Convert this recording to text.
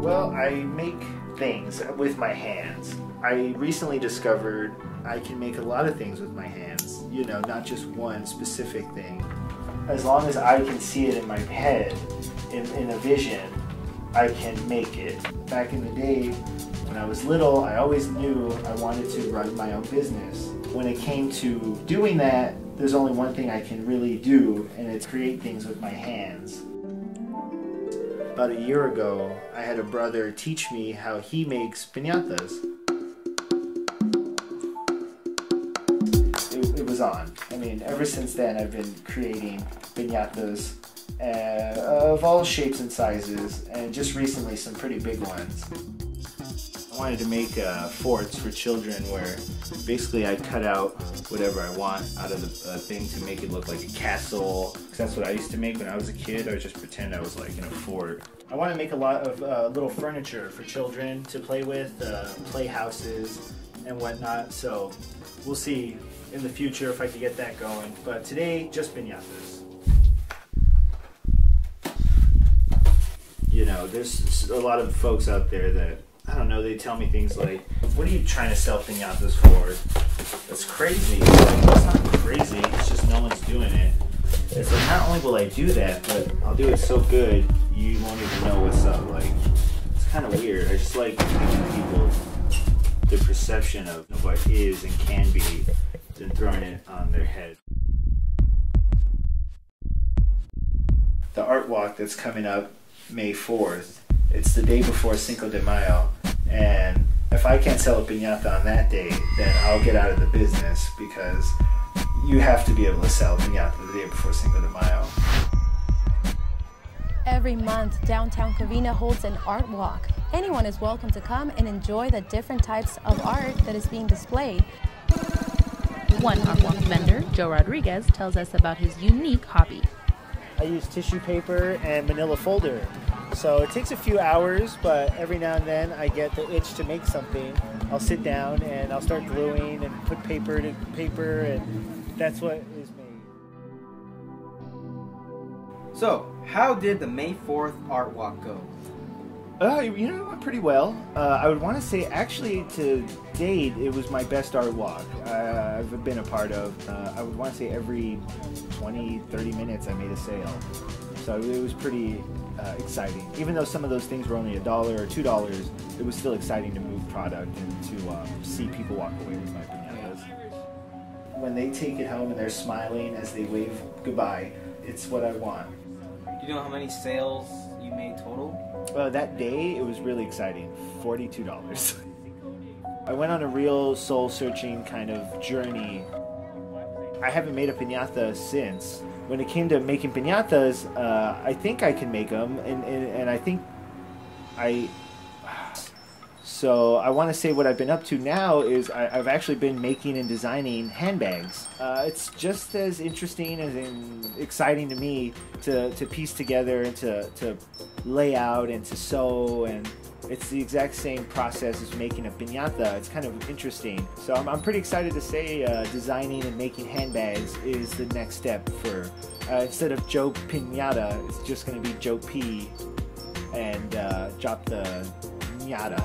Well, I make things with my hands. I recently discovered I can make a lot of things with my hands, you know, not just one specific thing. As long as I can see it in my head, in a vision, I can make it. Back in the day, when I was little, I always knew I wanted to run my own business. When it came to doing that, there's only one thing I can really do, and it's create things with my hands. About a year ago, I had a brother teach me how he makes piñatas. It was on. I mean, ever since then I've been creating piñatas of all shapes and sizes, and just recently some pretty big ones. I wanted to make forts for children where basically I cut out whatever I want out of the thing to make it look like a castle. Because that's what I used to make when I was a kid. I would just pretend I was like in a fort. I want to make a lot of little furniture for children to play with, playhouses and whatnot. So we'll see in the future if I can get that going. But today, just piñatas. You know, there's a lot of folks out there that, I don't know, they tell me things like, what are you trying to sell piñatas for? That's crazy. Like, it's not crazy, it's just no one's doing it. It's like, not only will I do that, but I'll do it so good, you won't even know what's up. Like, it's kind of weird. I just like giving people the perception of what is and can be, than throwing it on their head. The art walk that's coming up May 4th, it's the day before Cinco de Mayo, and if I can't sell a piñata on that day, then I'll get out of the business, because you have to be able to sell a piñata the day before Cinco de Mayo. Every month, downtown Covina holds an art walk. Anyone is welcome to come and enjoy the different types of art that is being displayed. One art walk vendor, Joe Rodriguez, tells us about his unique hobby. I use tissue paper and manila folder. So it takes a few hours, but every now and then I get the itch to make something. I'll sit down and I'll start gluing and put paper to paper, and that's what is made. So, how did the May 4th art walk go? You know, it went pretty well. I would want to say, actually, to date, it was my best art walk I've been a part of. I would want to say every 20, 30 minutes I made a sale. So it was pretty exciting. Even though some of those things were only $1 or $2, it was still exciting to move product and to see people walk away with my piñatas. When they take it home and they're smiling as they wave goodbye, it's what I want. Do you know how many sales you made total? That day, it was really exciting. $42. I went on a real soul-searching kind of journey. I haven't made a piñata since. When it came to making piñatas, I think I can make them, and I think So I want to say what I've been up to now is I've actually been making and designing handbags. It's just as interesting and exciting to me to piece together and to lay out and to sew, and it's the exact same process as making a piñata. It's kind of interesting. So I'm pretty excited to say designing and making handbags is the next step for, instead of Joe Pinata, it's just going to be Joe P, and drop the Pinata.